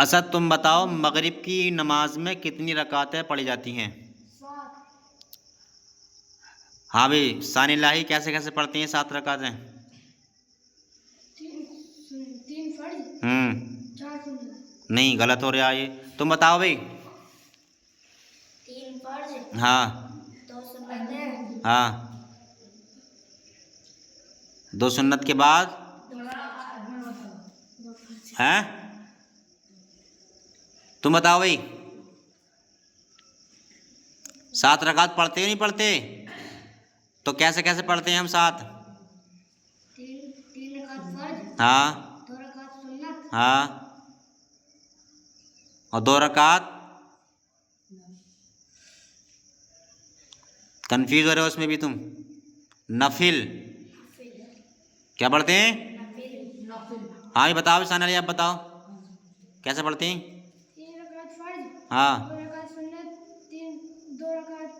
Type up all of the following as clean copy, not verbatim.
اسد تم بتاؤ مغرب کی نماز میں کتنی رکعتیں پڑھی جاتی ہیں؟ 7. ہاں بھائی ثانی الہی کیسے کیسے پڑھتے ہیں 7 رکعتیں؟ 3 فرض 4 سنت. نہیں غلط ہو رہا یہ. تم بتاؤ بھائی. 3 فرض ہاں 2 سنتیں. ہاں 2 سنت کے بعد ہیں؟ تم بتاؤ بھائی 7 رکعت پڑھتے ہو نہیں پڑھتے؟ تو کیسے کیسے پڑھتے ہیں ہم 7؟ 3 رکعت فرض. ہاں 2 رکعت سنت. ہاں اور 2 رکعت کنفیوز ہو رہے ہو اس میں بھی تم. نفل کیا پڑھتے ہیں؟ ہاں یہ بتاؤ ثانی الہی آپ بتاؤ کیسے پڑھتے ہیں؟ 3 رکعت فرض. ہاں 2 رکعت سنت. 2 رکعت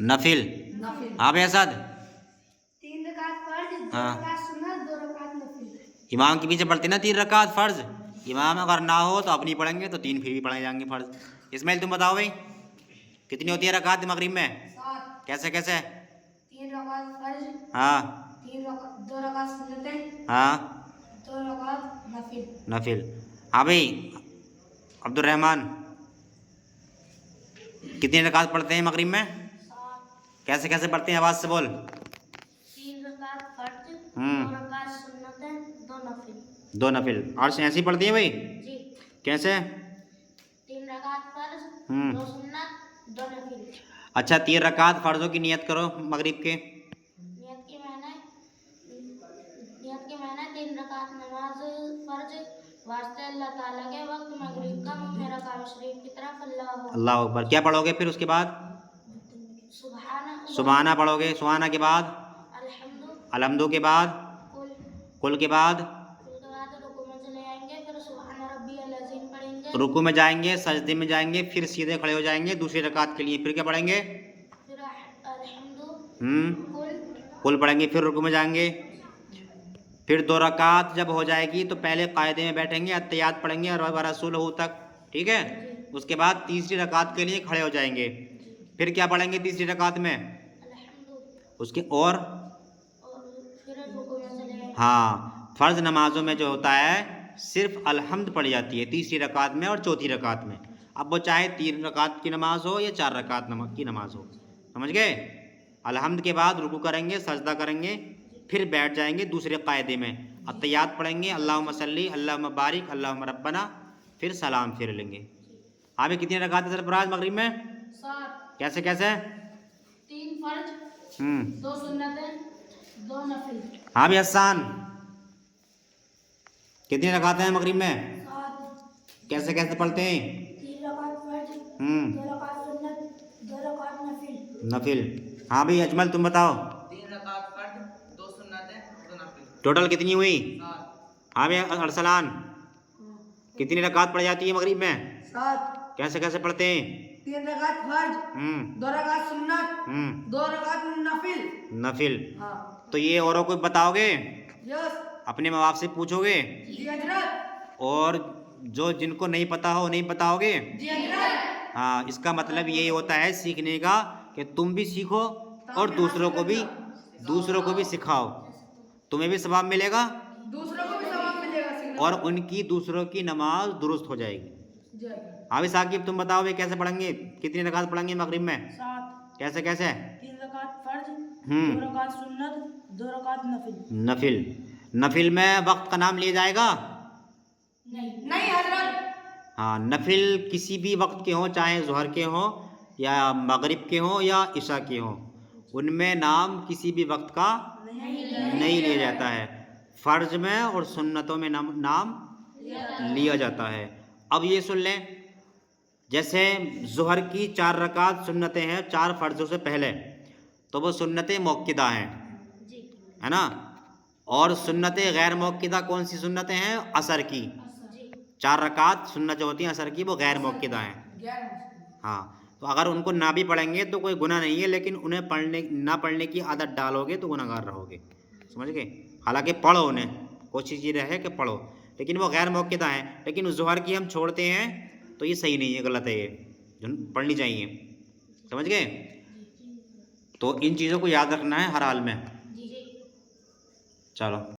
نفل. ہاں بھائی اسد. 3 رکعت فرض. 2 ہاں رکعت سنت. 2 رکعت نفل. امام کے پیچھے پڑھتے ہیں نا 3 رکعت فرض. امام اگر نہ ہو تو اپنی پڑھیں گے تو 3 پھر بھی پڑھے جائیں گے فرض. اسماعیل تم بتاؤ بھائی کتنی ہوتی ہے رکعت مغرب میں؟ 7. کیسے کیسے؟ 3 رکعت فرض. ہاں 2 رکعت سنتیں. ہاں 2 رکعت نفل. نفل. ہاں بھائی عبد الرحمن کتنی رکعت پڑھتے ہیں مغرب میں؟ 7. کیسے کیسے پڑھتے ہیں آواز سے بول. 3 رکعت فرض. 2 ہوں رکعت سنتیں. 2 نفل. 2 نفل. اور ایسے ہی پڑھتی ہیں بھائی جی. کیسے؟ 3 رکعت فرض. 2 سنت. 2 نفل. اچھا 3 رکعت فرضوں کی نیت کرو مغرب کے. نیت کے معنی 3 رکعت نماز فرض واسطے اللہ تعالیٰ کے وقت مغرب کا منہ میرا کعبہ شریف کی طرف اللہ اکبر. کیا پڑھو گے پھر اس کے بعد؟ سبحانہ پڑھو گے. سبحانہ کے بعد الحمد کے بعد کل کے بعد رکوع میں چلے جائیں گے. پھر سبحان ربی العظیم پڑھیں گے. رکوع میں جائیں گے سجدے میں جائیں گے پھر سیدھے کھڑے ہو جائیں گے دوسری رکعت کے لیے. پھر کیا پڑھیں گے؟ پھر الحمد کل پڑھیں گے. پھر رکوع میں جائیں گے. پھر 2 رکعت جب ہو جائے گی تو پہلے قاعدے میں بیٹھیں گے التحیات پڑھیں گے اور ورسولہ تک. ٹھیک ہے. اس کے بعد تیسری رکعت کے لیے کھڑے ہو جائیں گے. پھر کیا پڑھیں گے تیسری رکعت میں؟ اس کے اور پھر رکوع میں چلے جائیں گے. ہاں فرض نمازوں میں جو ہوتا ہے صرف الحمد پڑھی جاتی ہے تیسری رکعت میں اور چوتھی رکعت میں. اب وہ چاہے 3 رکعت کی نماز ہو یا 4 رکعت کی نماز ہو. سمجھ گئے؟ الحمد کے بعد رکوع کریں گے سجدہ کریں گے پھر بیٹھ جائیں گے دوسرے قاعدے میں التحیات پڑھیں گے اللہم صلی اللہم بارک اللہم ربنا پھر سلام پھیر لیں گے. آپ کتنی رکعت سرفراز مغرب میں؟ 7. کیسے کیسے؟ 3 فرض. 2 سنتیں. 2 نفل. ہاں بھی حسان کتنی رکعتیں ہیں مغرب میں؟ 7. کیسے کیسے پڑھتے ہیں؟ 3 رکعت فرض. 2 رکعت سنت. 2 رکعت نفل. نفل. ہاں بھائی اجمل تم بتاؤ 3 رکعت فرض 2 سنتیں 2 نفل. ٹوٹل کتنی ہوئی؟ 7. ہاں بھائی ارسلان کتنی رکعت پڑھ جاتی ہے مغرب میں؟ 7. کیسے کیسے پڑھتے ہیں؟ 3 رکعت فرض. 2 رکعت سنت. 2 رکعت نفل. نفل. ہاں. تو یہ اوروں کو بتاؤ گے یس. اپنے ماں باپ سے پوچھو گے جی حضرت. اور جو جن کو نہیں پتا ہو نہیں بتاؤ گے. جی حضرت. ہاں اس کا مطلب یہی ہوتا ہے سیکھنے کا کہ تم بھی سیکھو اور دوسروں کو بھی سکھاؤ. تمہیں بھی ثواب ملے گا دوسروں کو بھی ثواب ملے گا. اور ان کی دوسروں کی نماز درست ہو جائے گی. جی. ہاں ثاقب تم بتاؤ بھائی کیسے پڑھیں گے کتنی رکعت پڑھیں گے مغرب میں؟ 7. کیسے کیسے؟ 3 رکعت فرض. 2 رکعت سنت. 2 رکعت نفل. نفل. نفل میں وقت کا نام لیا جائے گا؟ نہیں حضرت. ہاں نفل کسی بھی وقت کے ہوں چاہے ظہر کے ہوں یا مغرب کے ہوں یا عشاء کے ہوں ان میں نام کسی بھی وقت کا نہیں لیا جاتا ہے. فرض میں اور سنتوں میں نام لیا جاتا ہے. اب یہ سن لیں جیسے ظہر کی 4 رکعت سنتیں ہیں 4 فرضوں سے پہلے تو وہ سنتیں موقدہ ہیں ہے نا. اور سنتیں غیر موقدہ کون سی سنتیں ہیں؟ عصر کی 4 رکعت سنت جو ہوتی ہیں عصر کی وہ غیر موقدہ ہیں. ہاں تو اگر ان کو نہ بھی پڑھیں گے تو کوئی گناہ نہیں ہے لیکن انہیں نہ پڑھنے کی عادت ڈالو گے تو گناہ گار رہو گے. سمجھ گئے؟ حالانکہ پڑھو انہیں کوشش یہ رہے کہ پڑھو لیکن وہ غیر موقعہ ہیں، لیکن ظہر کی ہم چھوڑتے ہیں تو یہ صحیح نہیں ہے، غلط ہے، یہ پڑھنی چاہیے. سمجھ گئے؟ تو ان چیزوں کو یاد رکھنا ہے ہر حال میں. جی جی. چلو.